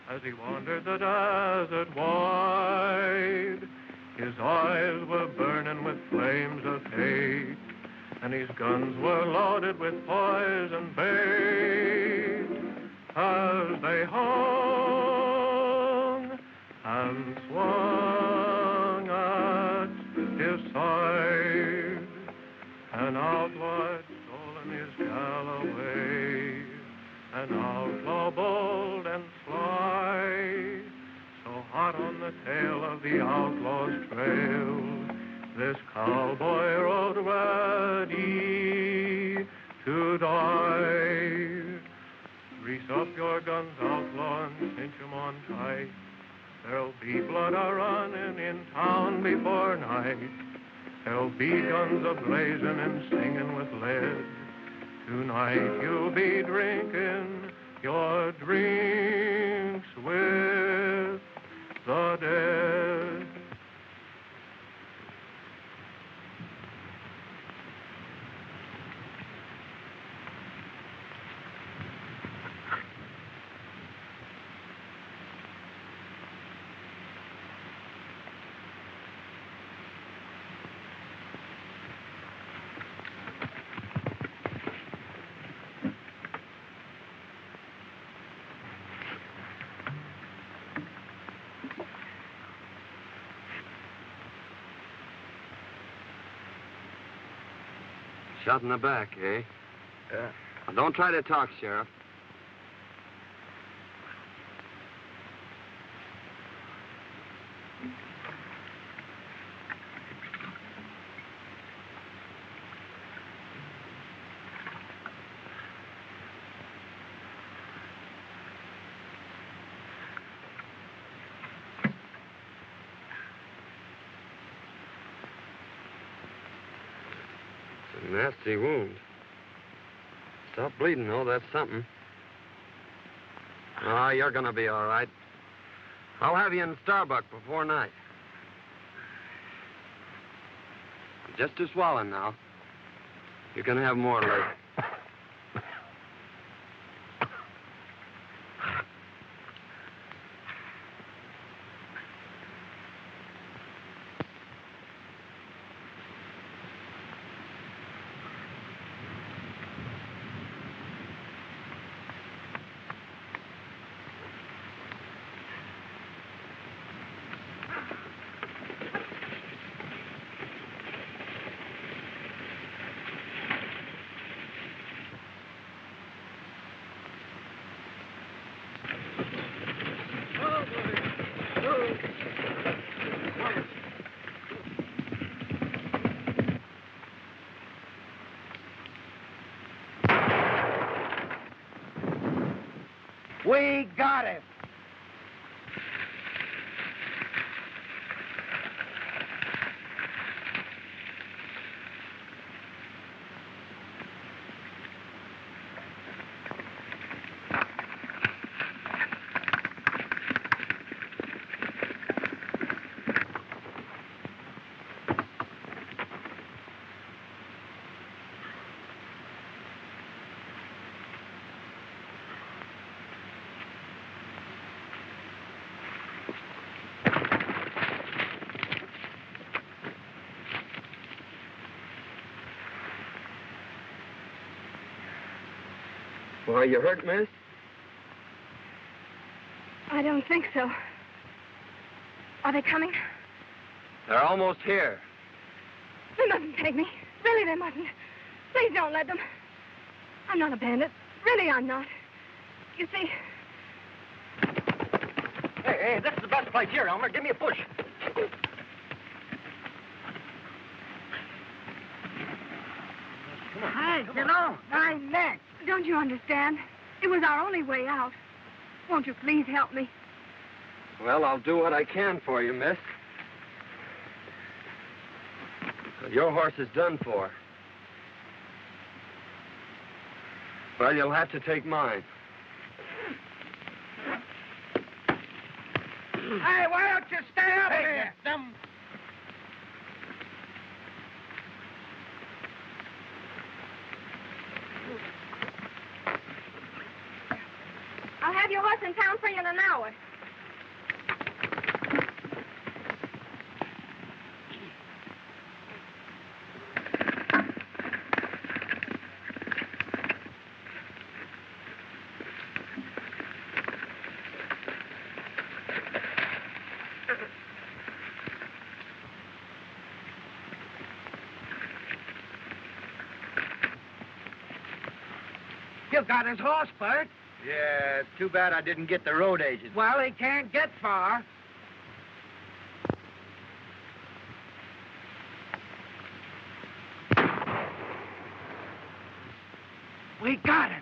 As he wandered the desert wide, his eyes were burning with flames of hate, and his guns were loaded with poison bait. As they hung and swung at his side, an outlaw had stolen his Galloway, an outlaw bold and sly, so hot on the tail of the outlaw's trail, this cowboy rode ready to die. Grease up your guns, outlaw, and cinch 'em on tight. There'll be blood a-running in town before night. There'll be guns a-blazing and singing with lead. Tonight you'll be drinking your drinks with the dead. Shot in the back, eh? Yeah. Now, don't try to talk, Sheriff. Nasty wound. Stop bleeding, though. That's something. Ah, you're gonna be all right. I'll have you in Starbuck before night. Just to swallow now. You can have more later. We got it. Are you hurt, miss? I don't think so. Are they coming? They're almost here. They mustn't take me. Really, they mustn't. Please don't let them. I'm not a bandit. Really, I'm not. You see... Hey, this is the best place here, Elmer. Give me a push. Hey, get on. My neck. Don't you understand? It was our only way out. Won't you please help me? Well, I'll do what I can for you, miss. Your horse is done for. Well, you'll have to take mine. Hey, why don't you stay up here? Them. I'll have your horse in town for you in an hour. You got his horse, Bert. Yeah, too bad I didn't get the road agent. Well, he can't get far. We got him.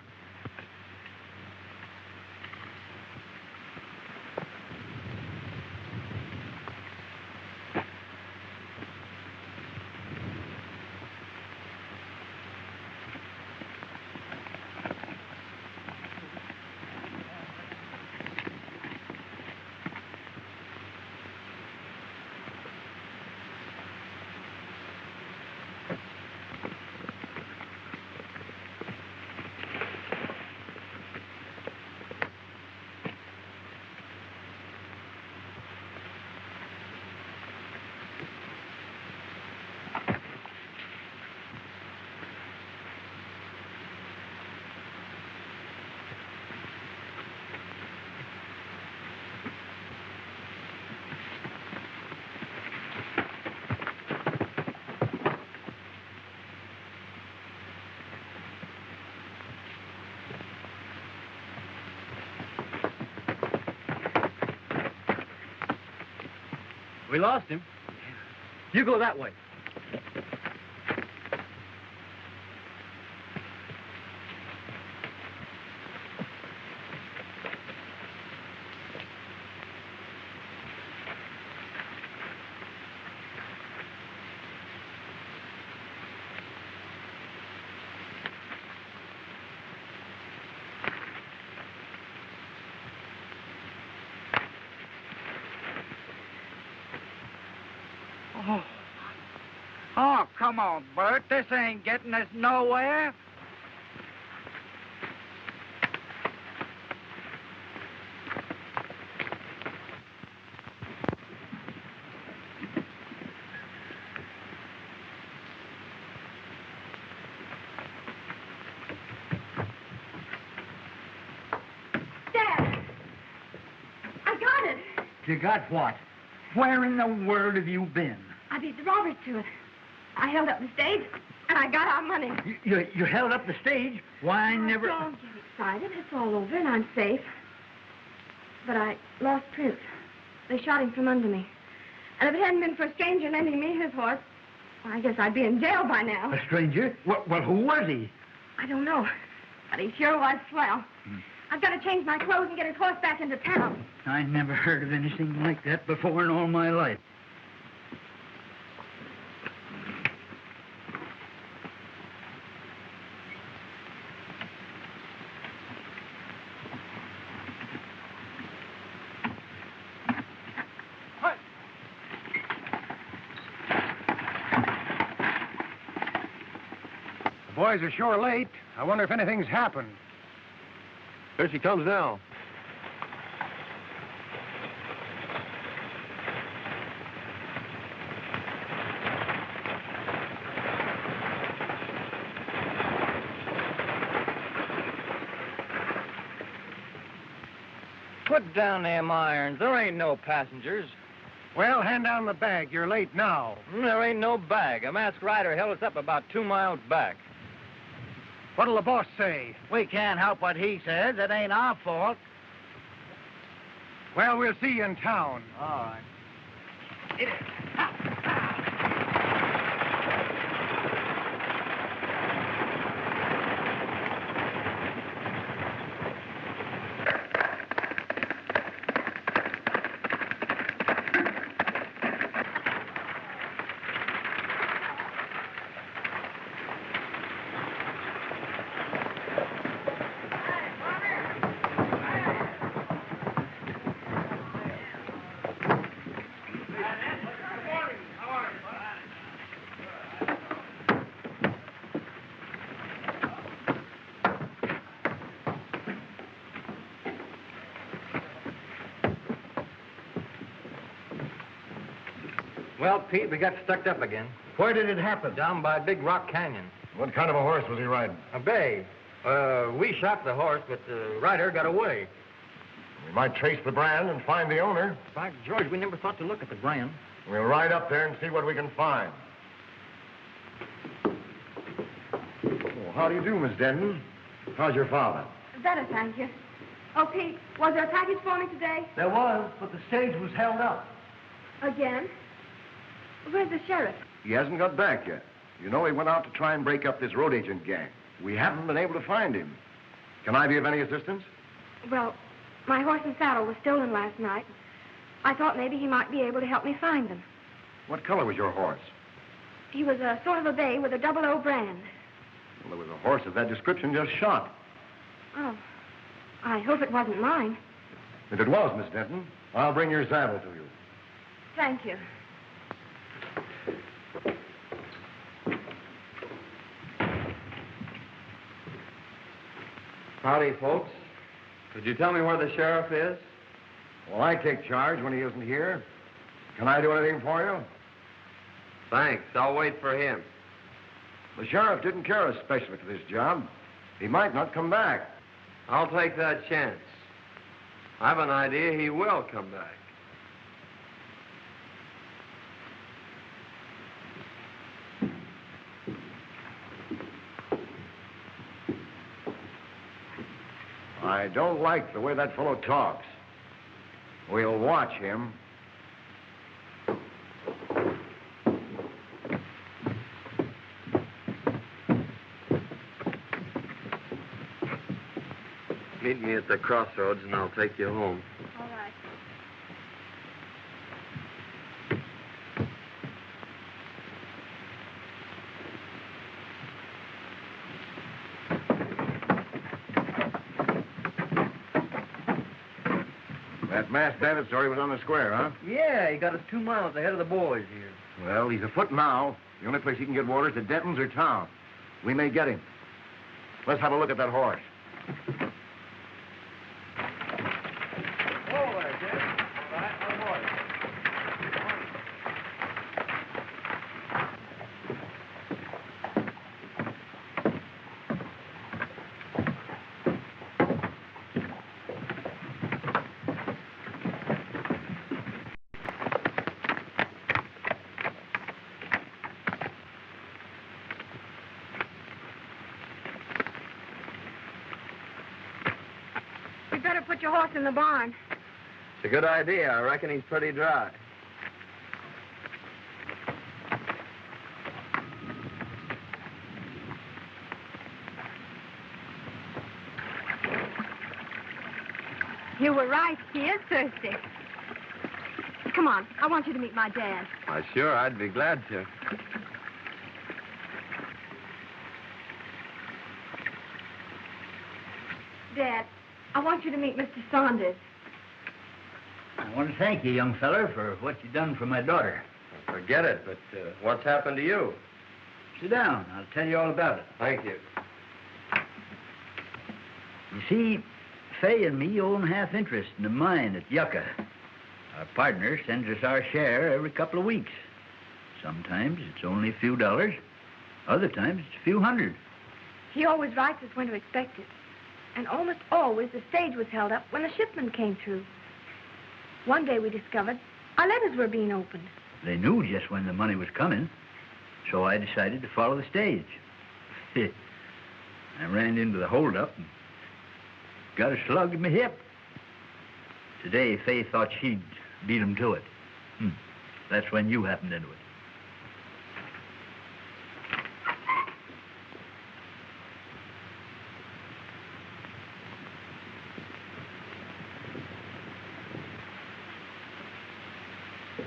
We lost him. You go that way. Oh, come on, Bert. This ain't getting us nowhere. Dad! I got it. You got what? Where in the world have you been? I beat the robbers to it. I held up the stage, and I got our money. You held up the stage? Why, I never... Don't get excited. It's all over, and I'm safe. But I lost Prince. They shot him from under me. And if it hadn't been for a stranger lending me his horse, well, I guess I'd be in jail by now. A stranger? Well, who was he? I don't know. But he sure was swell. I've got to change my clothes and get his horse back into town. I never heard of anything like that before in all my life. The boys are sure late. I wonder if anything's happened. Here she comes now. Put down them irons. There ain't no passengers. Well, hand down the bag. You're late now. There ain't no bag. A masked rider held us up about 2 miles back. What'll the boss say? We can't help what he says. It ain't our fault. Well, we'll see you in town. All right. Well, Pete, we got stuck up again. Where did it happen? Down by Big Rock Canyon. What kind of a horse was he riding? A bay. We shot the horse, but the rider got away. We might trace the brand and find the owner. By George, we never thought to look at the brand. We'll ride up there and see what we can find. Oh, how do you do, Miss Denton? How's your father? Better, thank you. Oh, Pete, was there a package for me today? There was, but the stage was held up. Again? Where's the sheriff? He hasn't got back yet. You know, he went out to try and break up this road agent gang. We haven't been able to find him. Can I be of any assistance? Well, my horse and saddle was stolen last night. I thought maybe he might be able to help me find them. What color was your horse? He was a sort of a bay with a 00 brand. Well, there was a horse of that description just shot. Oh, I hope it wasn't mine. If it was, Miss Denton, I'll bring your saddle to you. Thank you. Howdy, folks. Could you tell me where the sheriff is? Well, I take charge when he isn't here. Can I do anything for you? Thanks. I'll wait for him. The sheriff didn't care especially for this job. He might not come back. I'll take that chance. I've an idea he will come back. I don't like the way that fellow talks. We'll watch him. Meet me at the crossroads and I'll take you home. All right. That masked bandit story was on the square, huh? Yeah, he got us 2 miles ahead of the boys here. Well, he's afoot now. The only place he can get water is at Denton's or town. We may get him. Let's have a look at that horse. You'd better put your horse in the barn. It's a good idea. I reckon he's pretty dry. You were right. He is thirsty. Come on. I want you to meet my dad. Why, sure, I'd be glad to. Dad, I want you to meet Mr. Saunders. I want to thank you, young feller, for what you done for my daughter. Forget it, but what's happened to you? Sit down. I'll tell you all about it. Thank you. You see, Fay and me own half interest in the mine at Yucca. Our partner sends us our share every couple of weeks. Sometimes it's only a few dollars. Other times it's a few hundred. He always writes us when to expect it. And almost always the stage was held up when the shipment came through. One day we discovered Our letters were being opened. They knew just when the money was coming, so I decided to follow the stage. I ran into the holdup and got a slug in my hip. Today, Fay thought she'd beat him to it. That's when you happened into it.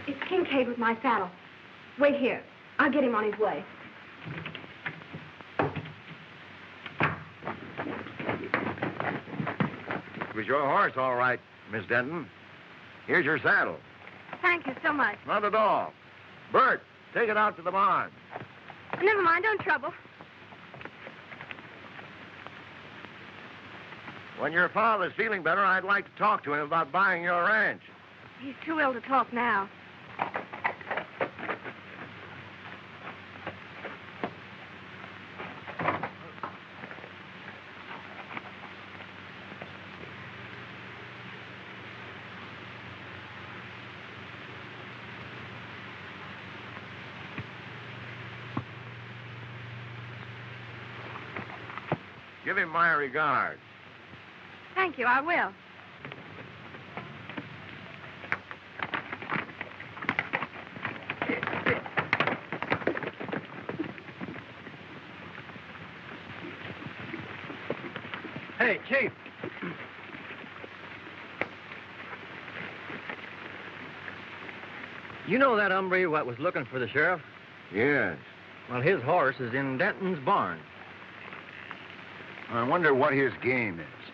It's Kincaid with my saddle. Wait here. I'll get him on his way. It was your horse, all right, Miss Denton. Here's your saddle. Thank you so much. Not at all. Bert, take it out to the barn. Never mind, don't trouble. When your father's feeling better, I'd like to talk to him about buying your ranch. He's too ill to talk now. Give him my regards. Thank you, I will. Hey, Chief. You know that hombre what was looking for the sheriff? Yes. Well, his horse is in Denton's barn. I wonder what his game is.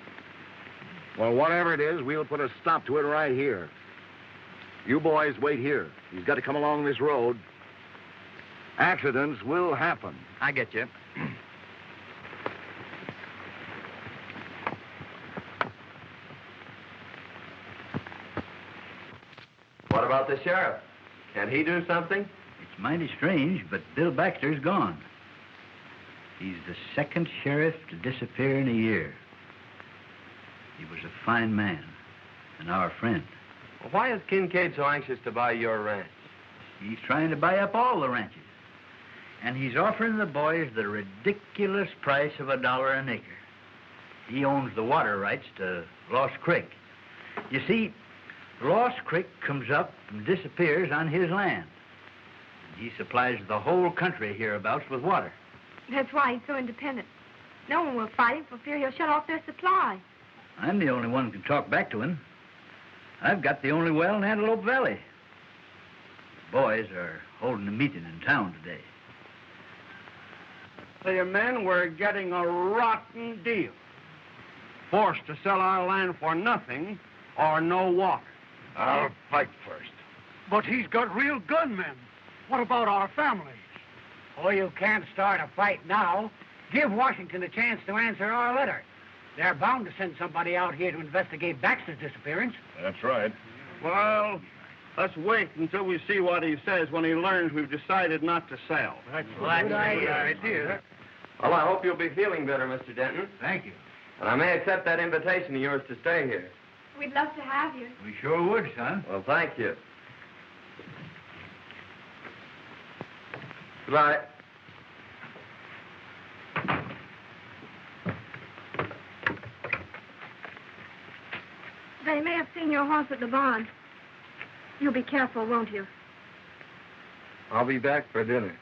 Well, whatever it is, we'll put a stop to it right here. You boys wait here. He's got to come along this road. Accidents will happen. I get you. What about the sheriff? Can he do something? It's mighty strange, but Bill Baxter's gone. He's the second sheriff to disappear in a year. He was a fine man and our friend. Well, why is Kincaid so anxious to buy your ranch? He's trying to buy up all the ranches. And he's offering the boys the ridiculous price of $1 an acre. He owns the water rights to Lost Creek. You see, Lost Creek comes up and disappears on his land. He supplies the whole country hereabouts with water. That's why he's so independent. No one will fight him for fear he'll shut off their supply. I'm the only one who can talk back to him. I've got the only well in Antelope Valley. The boys are holding a meeting in town today. The men were getting a rotten deal. Forced to sell our land for nothing or no water. I'll fight first. But he's got real gunmen. What about our families? Oh, you can't start a fight now. Give Washington a chance to answer our letter. They're bound to send somebody out here to investigate Baxter's disappearance. That's right. Well, let's wait until we see what he says when he learns we've decided not to sell. That's a good idea. Well, I hope you'll be feeling better, Mr. Denton. Thank you. And I may accept that invitation of yours to stay here. We'd love to have you. We sure would, son. Well, thank you. Goodbye. They may have seen your horse at the barn. You'll be careful, won't you? I'll be back for dinner.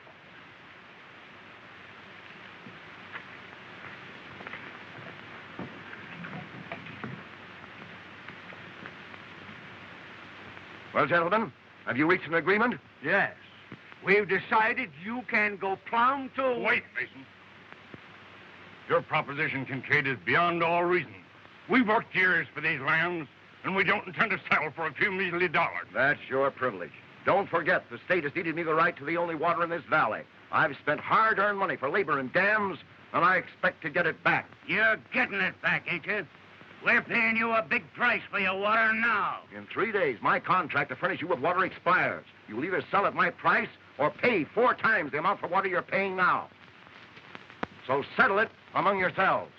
Well, gentlemen, have you reached an agreement? Yes. We've decided you can go plumb to... Wait, Mason. Your proposition, Kincaid, is beyond all reason. We've worked years for these lands, and we don't intend to settle for a few measly dollars. That's your privilege. Don't forget, the state has ceded me the right to the only water in this valley. I've spent hard-earned money for labor and dams, and I expect to get it back. You're getting it back, ain't you? We're paying you a big price for your water now. In 3 days, my contract to furnish you with water expires. You'll either sell at my price or pay 4 times the amount for water you're paying now. So settle it among yourselves.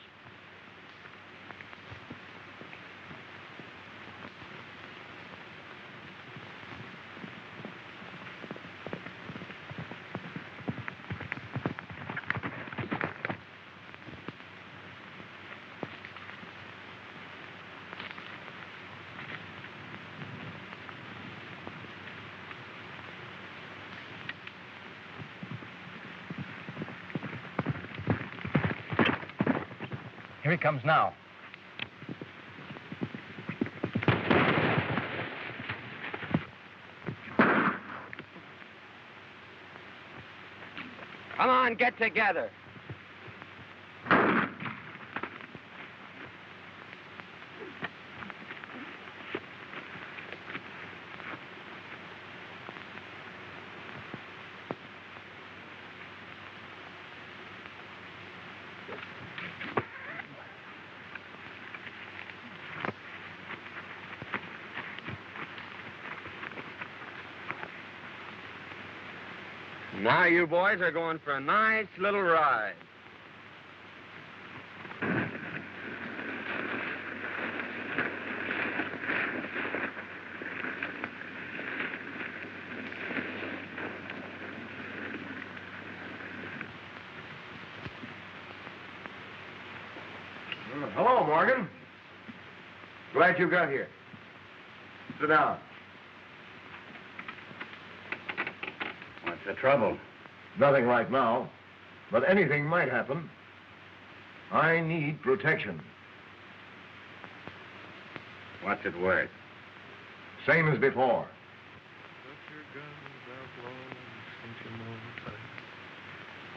Here he comes now. Come on, get together. Now you boys are going for a nice little ride. Hello, Morgan. Glad you got here. Sit down. What's the trouble? Nothing right now, but anything might happen. I need protection. What's it worth? Same as before. Put your guns out long and cinch 'em on tight.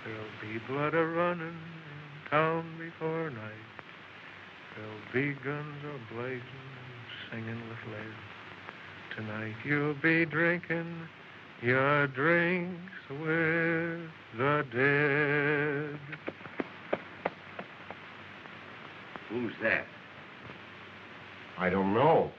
There'll be blood a-running in town before night. There'll be guns a-blazing and singing with lead. Tonight you'll be drinking your drinks with the dead. Who's that? I don't know.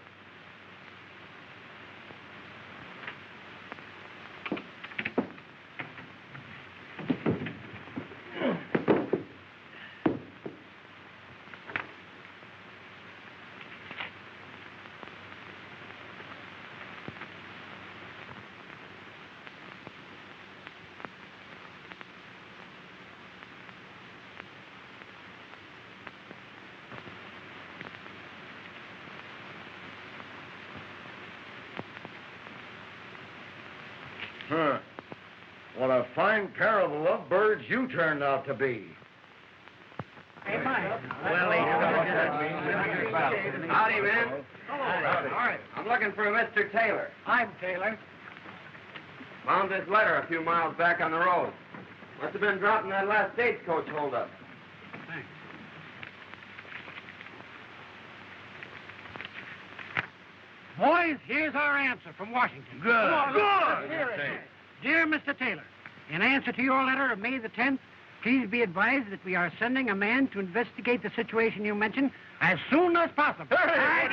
Huh. What a fine pair of lovebirds you turned out to be. Hey, Mike. Howdy, man. All right. I'm looking for a Mr. Taylor. I'm Taylor. Found this letter a few miles back on the road. Must have been dropped in that last stagecoach holdup. Thanks. Boys, here's our answer from Washington. Good. Come on, let's hear it. Dear Mr. Taylor, in answer to your letter of May the 10th, please be advised that we are sending a man to investigate the situation you mentioned as soon as possible. I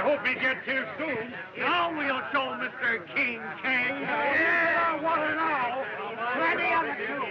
hope he gets here soon. Now we'll show Mr. Kincaid. Yeah, what an all. Plenty of it, too.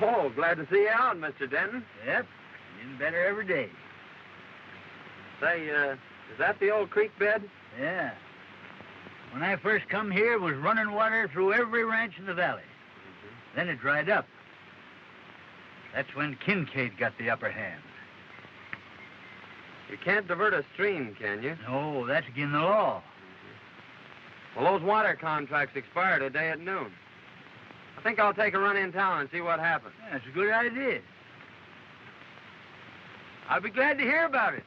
Oh, glad to see you out, Mr. Denton. Yep. Getting better every day. Say, is that the old creek bed? Yeah. When I first come here, it was running water through every ranch in the valley. Then it dried up. That's when Kincaid got the upper hand. You can't divert a stream, can you? No, that's against the law. Well, those water contracts expire today at noon. I think I'll take a run in town and see what happens. Yeah, that's a good idea. I'll be glad to hear about it.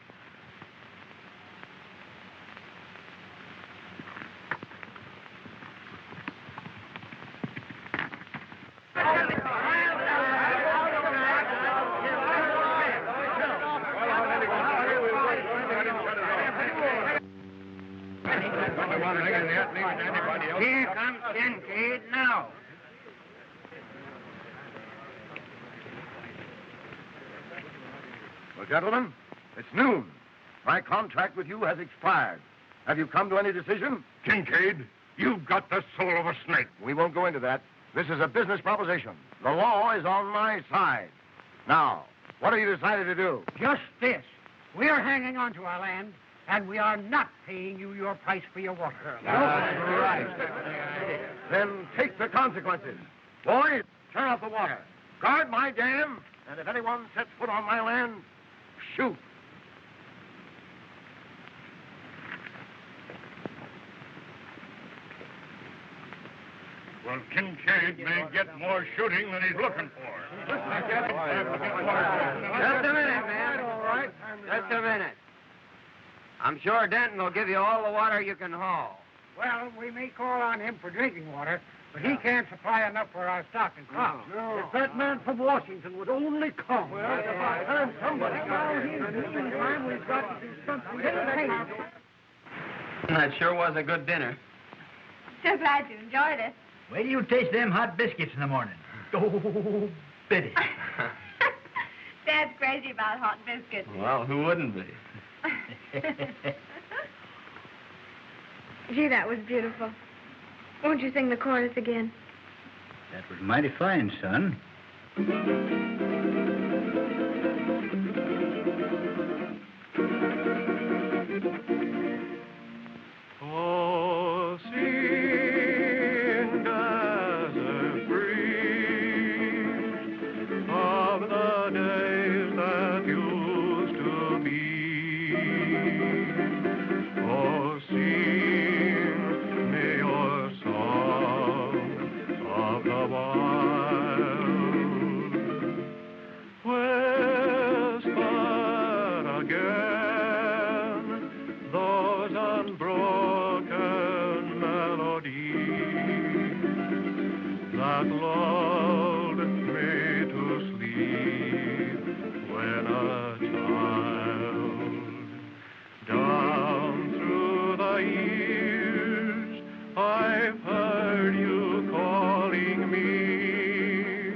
Here comes Kincaid now. Well, gentlemen, it's noon. My contract with you has expired. Have you come to any decision? Kincaid, you've got the soul of a snake. We won't go into that. This is a business proposition. The law is on my side. Now, what have you decided to do? Just this. We're hanging on to our land, and we are not paying you your price for your water. That's right. Then take the consequences. Boys, turn off the water. Guard my dam, and if anyone sets foot on my land, shoot. Well, Kincaid may get more shooting than he's looking for. Just a minute, man. All right. Just a minute. I'm sure Denton will give you all the water you can haul. Well, we may call on him for drinking water, but he can't supply enough for our stock and crop. If that man from Washington would only come. Well, it's about time somebody got here. In the meantime, we've got to do something. That sure was a good dinner. So glad you enjoyed it. Wait till you taste them hot biscuits in the morning. Oh, Biddy. Dad's crazy about hot biscuits. Well, who wouldn't be? Gee, that was beautiful. Won't you sing the chorus again? That was mighty fine, son. Oh, sing desert breeze of the days that used to be. Oh, sing me your song of the wild. Whisper again those unbroken melodies that lulled me to sleep when a child. Down through the years, I've heard you calling me,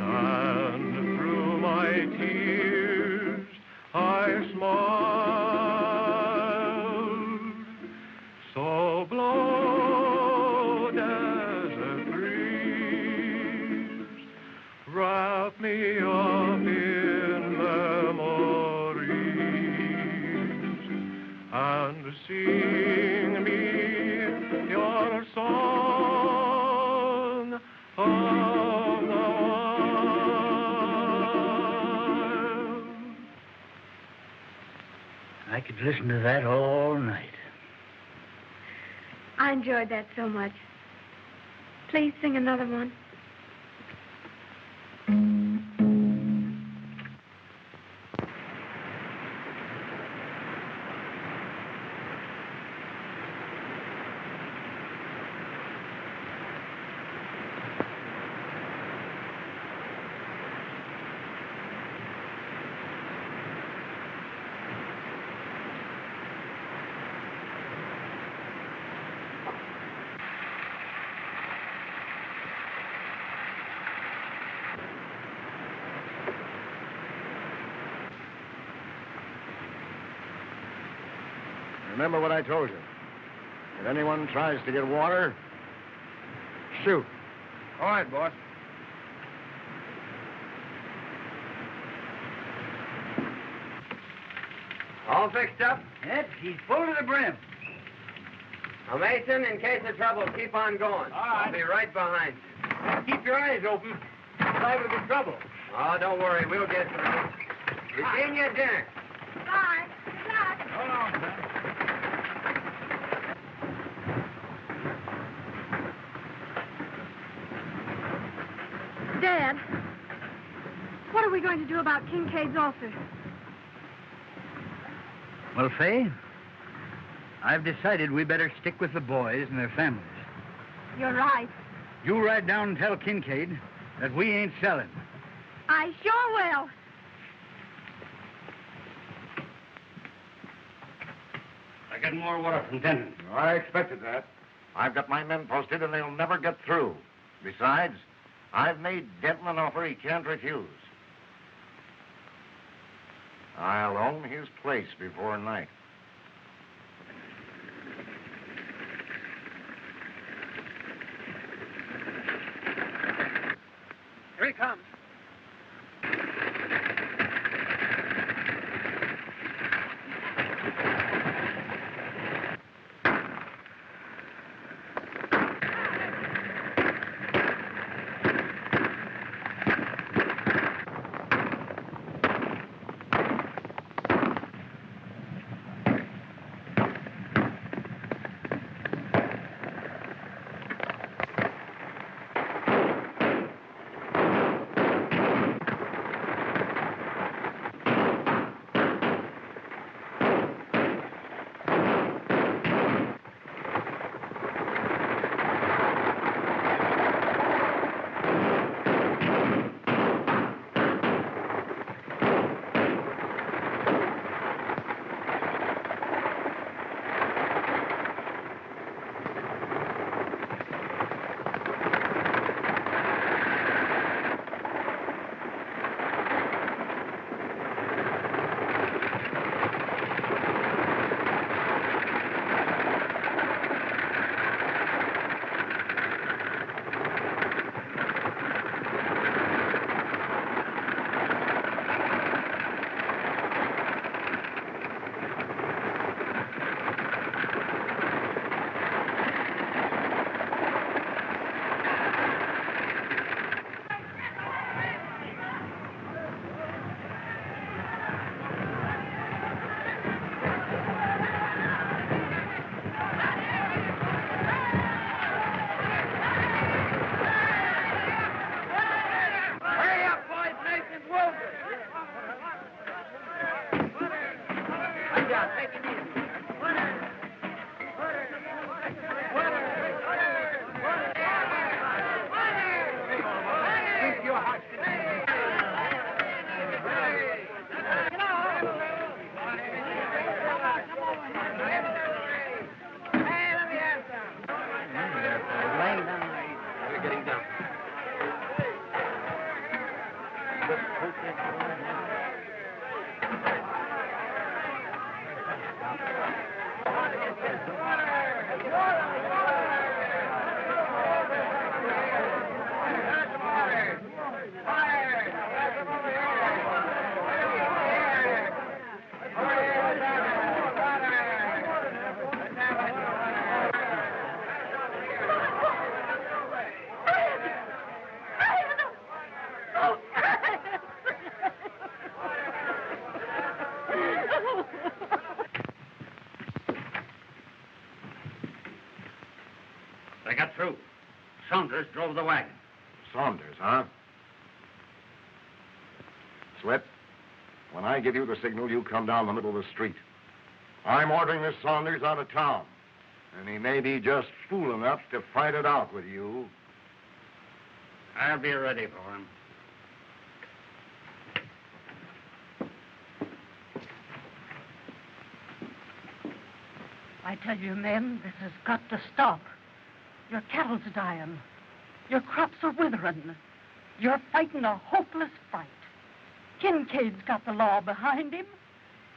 and through my tears, I smiled. So blow, desert breeze, wrap me up in memories, and sing me your song of the wild. I could listen to that all night. I enjoyed that so much. Please sing another one. Remember what I told you. If anyone tries to get water, shoot. All right, boss. All fixed up? Yes, he's full to the brim. Now, Mason, in case of trouble, keep on going. All right. I'll be right behind you. Keep your eyes open. Liable to be trouble. Oh, don't worry. We'll get through. Virginia dinner. Bye. Good luck. So long, son. Dad, what are we going to do about Kincaid's ulcer? Well, Fay, I've decided we better stick with the boys and their families. You're right. You ride down and tell Kincaid that we ain't selling. I sure will. I get more water from Denton. I expected that. I've got my men posted, and they'll never get through. Besides, I've made Denton an offer he can't refuse. I'll own his place before night. Here he comes. They got through. Saunders drove the wagon. Saunders, huh? Slip, when I give you the signal, you come down the middle of the street. I'm ordering this Saunders out of town, and he may be just fool enough to fight it out with you. I'll be ready for him. I tell you, men, this has got to stop. Your cattle's dying. Your crops are withering. You're fighting a hopeless fight. Kincaid's got the law behind him.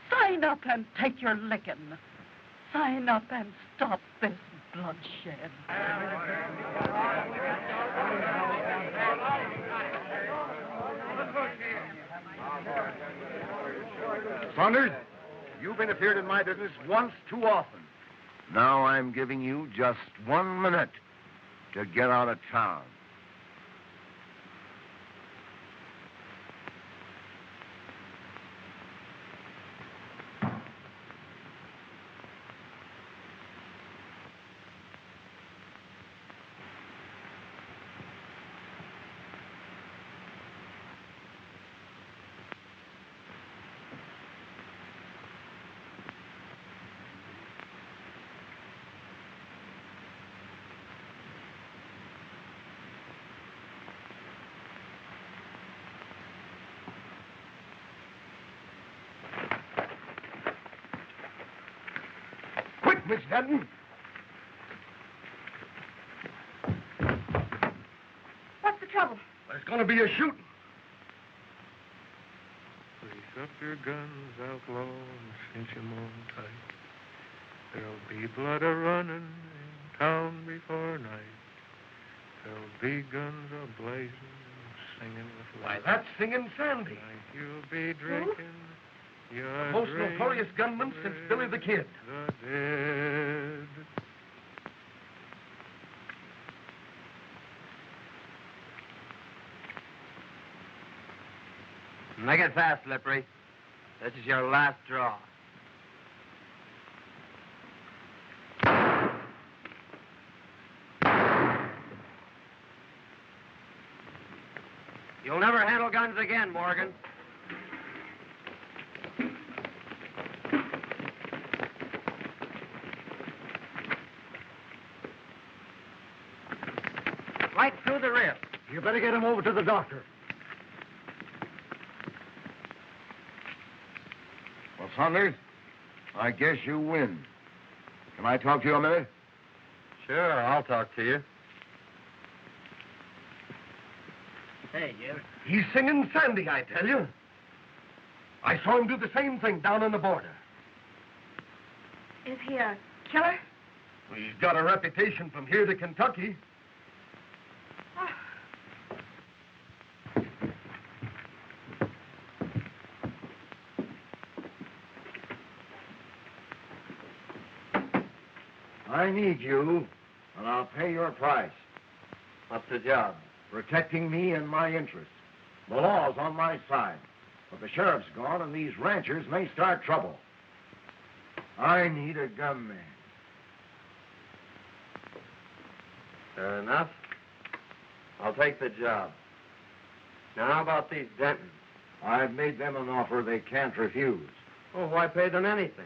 Sign up and take your licking. Sign up and stop this bloodshed. Saunders, you've interfered in my business once too often. Now I'm giving you just 1 minute to get out of town. Miss Denton. What's the trouble? There's going to be a shooting. Lace up your guns, outlaw, and cinch 'em on tight. There'll be blood a-running in town before night. There'll be guns a-blazing and singing with Why, light. that's Singin Sandy. Tonight you'll be drinking. The most notorious gunman since Billy the Kid. The dead. Make it fast, Slippery. This is your last draw. You'll never handle guns again, Morgan. Right through the rib. You better get him over to the doctor. Well, Saunders, I guess you win. Can I talk to you a minute? Sure, I'll talk to you. Hey, Jeff. He's Singin Sandy, I tell you. I saw him do the same thing down on the border. Is he a killer? He's got a reputation from here to Kentucky. I need you, and I'll pay your price. What's the job? Protecting me and my interests. The law's on my side, but the sheriff's gone, and these ranchers may start trouble. I need a gunman. Fair enough. I'll take the job. Now, how about these Dentons? I've made them an offer they can't refuse. Oh, why pay them anything?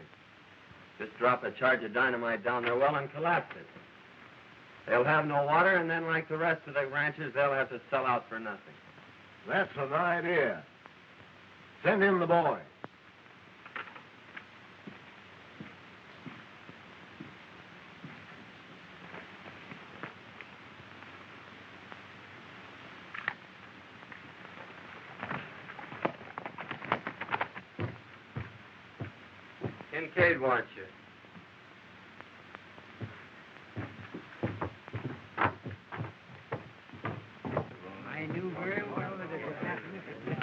Just drop a charge of dynamite down their well and collapse it. They'll have no water, and then, like the rest of the ranchers, they'll have to sell out for nothing. That's an idea. Send in the boy. Kincaid wants you. I knew very well that it would happen if it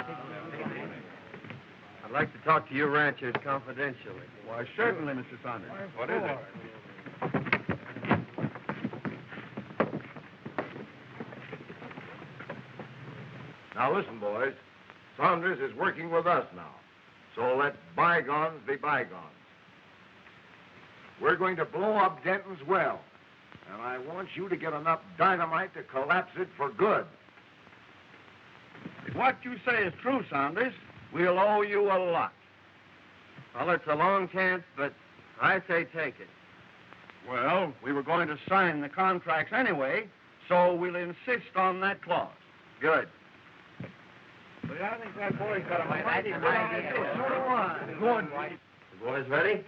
I'd like to talk to you ranchers confidentially. Why, certainly, Mr. Saunders. What is it? Now, listen, boys. Saunders is working with us now. So let bygones be bygones. We're going to blow up Denton's well. And I want you to get enough dynamite to collapse it for good. If what you say is true, Saunders, we'll owe you a lot. Well, it's a long chance, but I say take it. Well, we were going to sign the contracts anyway, so we'll insist on that clause. Good. But I think that boy's got a mighty Good. The boys ready?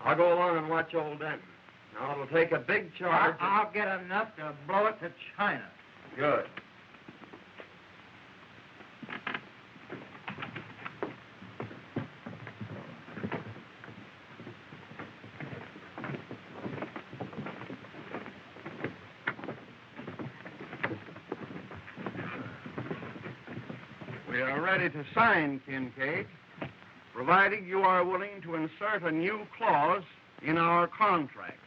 I'll go along and watch old Denton. Now, it'll take a big charge. I'll get enough to blow it to China. Good. We are ready to sign, Kincaid, provided you are willing to insert a new clause in our contract.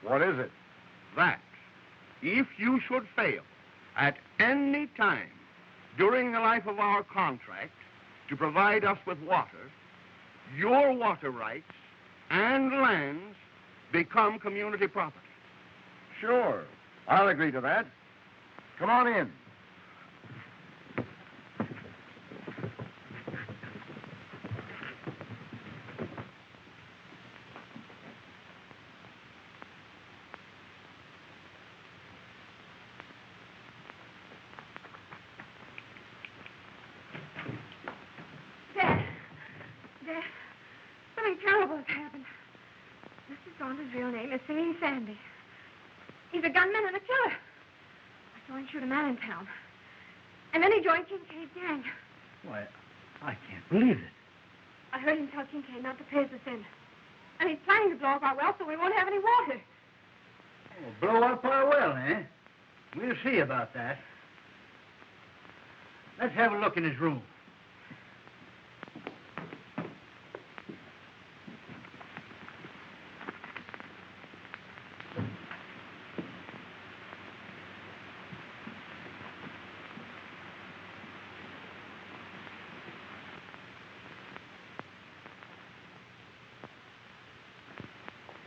What is it? That if you should fail at any time during the life of our contract to provide us with water, your water rights and lands become community property. Sure. I'll agree to that. Come on in. Something terrible has happened. Mr. Saunders' real name is Singin Sandy. He's a gunman and a killer. I saw him shoot a man in town. And then he joined Kincaid's gang. Why, I can't believe it. I heard him tell Kincaid not to pay us in. And he's planning to blow up our well so we won't have any water. Oh, blow up our well, eh? We'll see about that. Let's have a look in his room.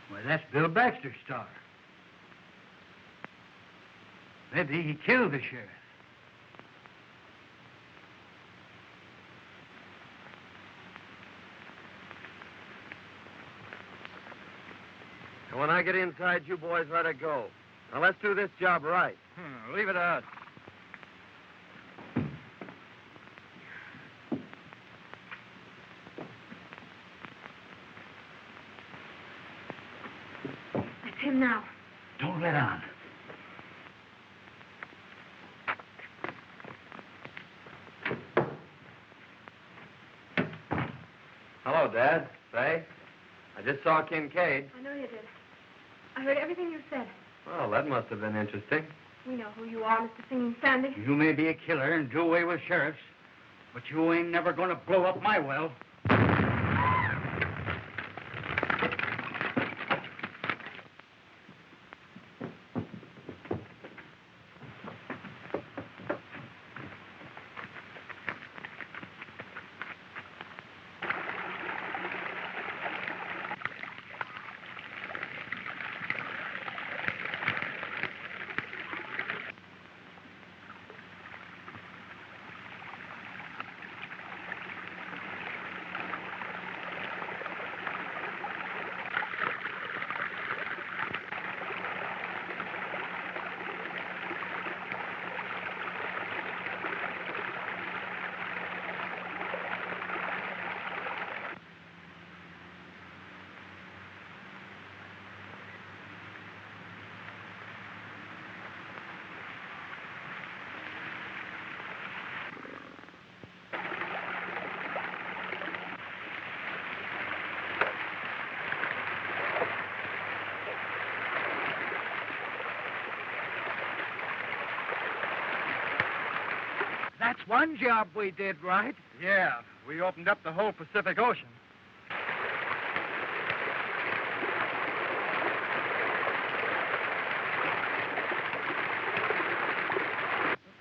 Why, that's Bill Baxter's star. Maybe he killed the sheriff. And when I get inside, you boys let it go. Now, let's do this job right. Leave it to us. That's him now. Don't let on. Hello, Dad. Fay. I just saw Kincaid. I know you did. I heard everything you said. Well, that must have been interesting. We know who you are, Mr. Singin Sandy. You may be a killer and do away with sheriffs, but you ain't never gonna blow up my well. That's one job we did right. Yeah, we opened up the whole Pacific Ocean.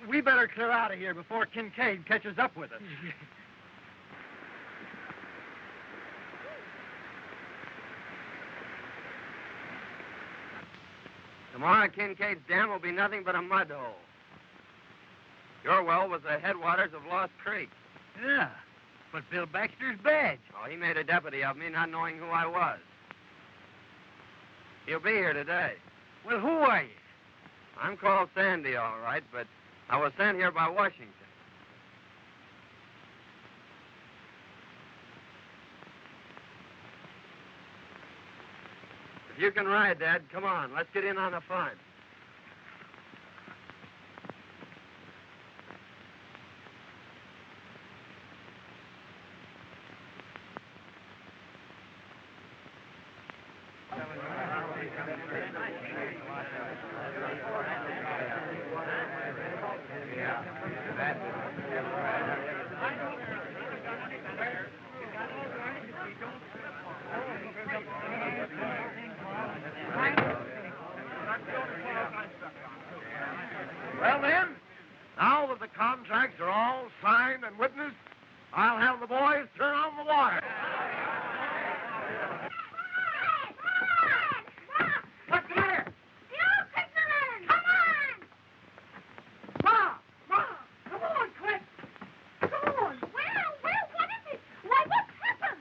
We better clear out of here before Kincaid catches up with us. Tomorrow, Kincaid's dam will be nothing but a mud hole. Your well was the headwaters of Lost Creek. Yeah, but Bill Baxter's badge. Oh, he made a deputy of me, not knowing who I was. He'll be here today. Well, who are you? I'm called Sandy, all right, but I was sent here by Washington. If you can ride, Dad, come on. Let's get in on the fun. Well, then, now that the contracts are all signed and witnessed, I'll have the boys turn on the water. What's the matter? You fishermen! Come on! Ma! Come on, quick! Come on! Well, what is it? Why, what's happened?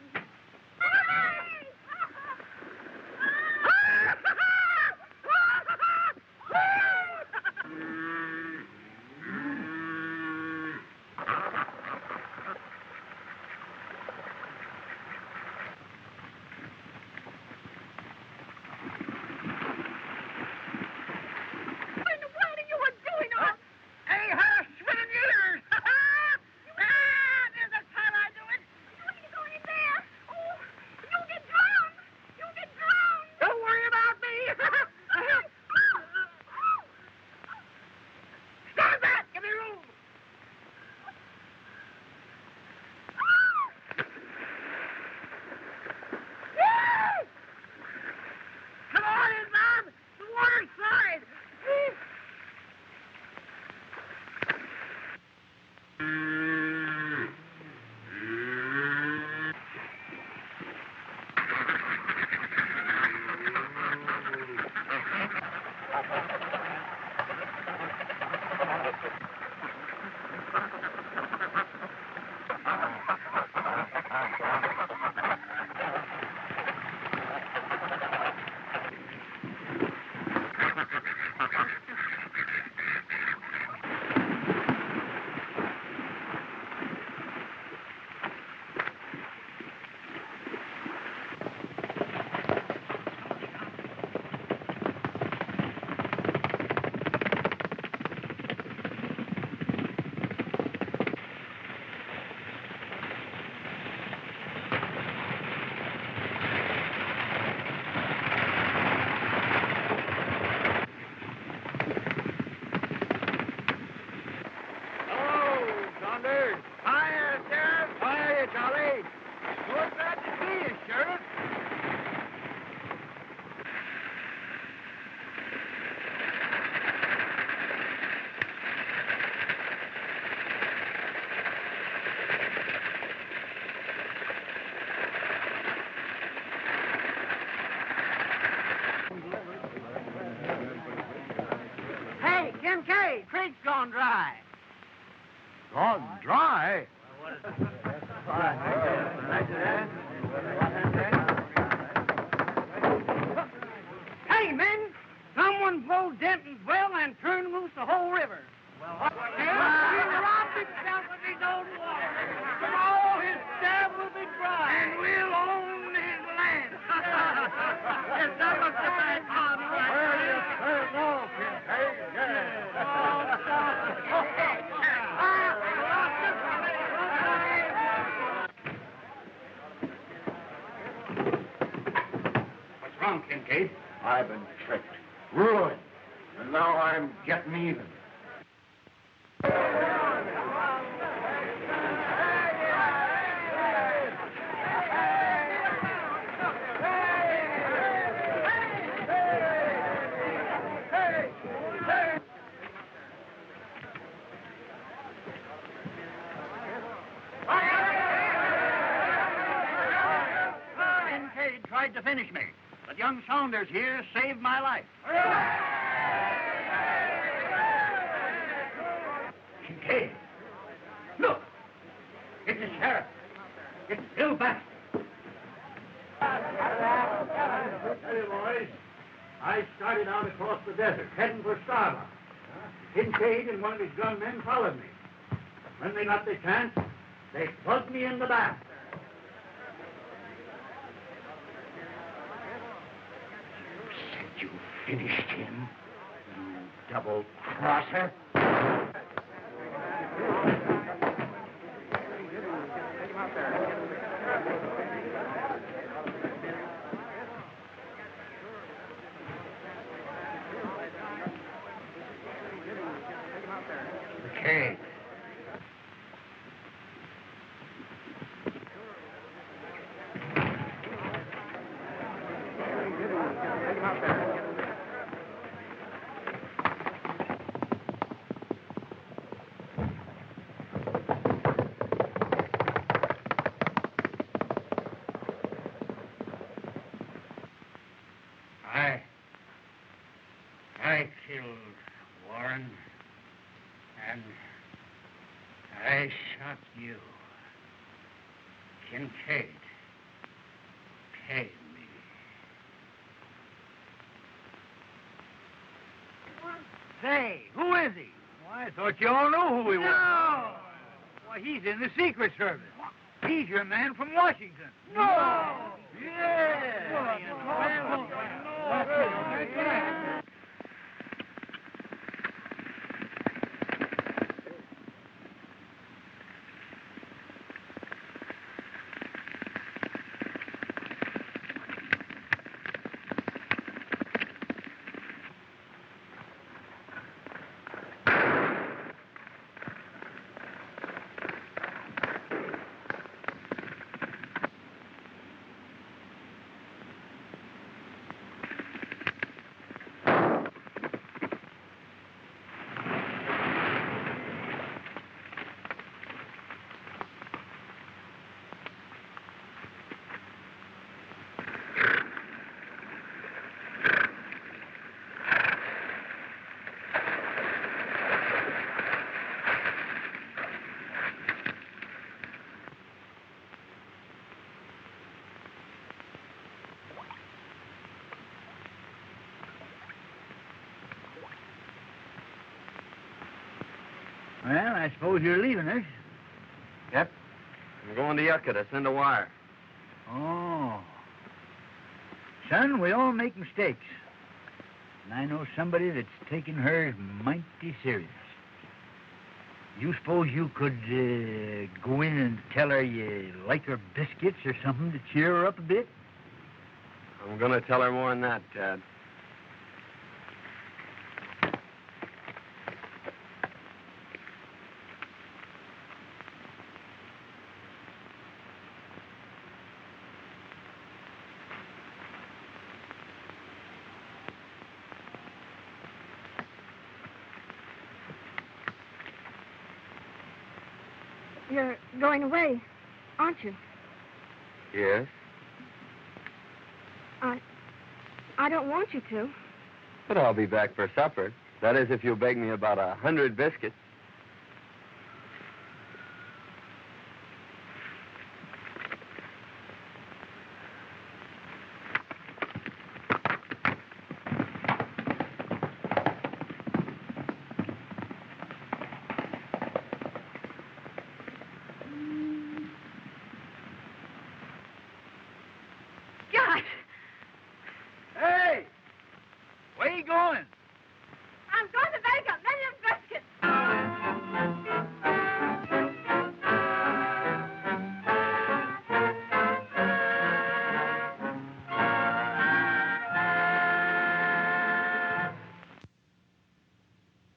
Hey, Kincaid, creek's gone dry. Gone dry? Hey, men, someone pulled Denton's well and turned loose the whole river. Well, he robbed himself of his own water. Tomorrow his dam will be dry. And we'll own his land. Yes, that was the bad part, right? Well, yes, sir, no, Kincaid, What's wrong, Kincaid? I've been tricked, ruined, and now I'm getting even. Kincaid tried to finish me, but young Saunders here saved my life. Kincaid. Look! It's the sheriff. It's Bill Baxter. Hey, boys. I started out across the desert, heading for Starbuck. Kincaid and one of his gunmen followed me. When they got their chance, they plugged me in the back. You finished him, you double-crosser. McKee. I killed Warren, and I shot you. Kincaid, pay me. Say, who is he? Well, I thought you all knew who he was. No! Why, he's in the Secret Service. He's your man from Washington. No! Yeah! Well, I suppose you're leaving us. Yep. I'm going to Yucca to send a wire. Oh. Son, we all make mistakes. And I know somebody that's taking hers mighty serious. You suppose you could go in and tell her you like her biscuits or something to cheer her up a bit? I'm going to tell her more than that, Dad. You're going away, aren't you? Yes? I don't want you to. But I'll be back for supper. That is, if you'll bake me about 100 biscuits.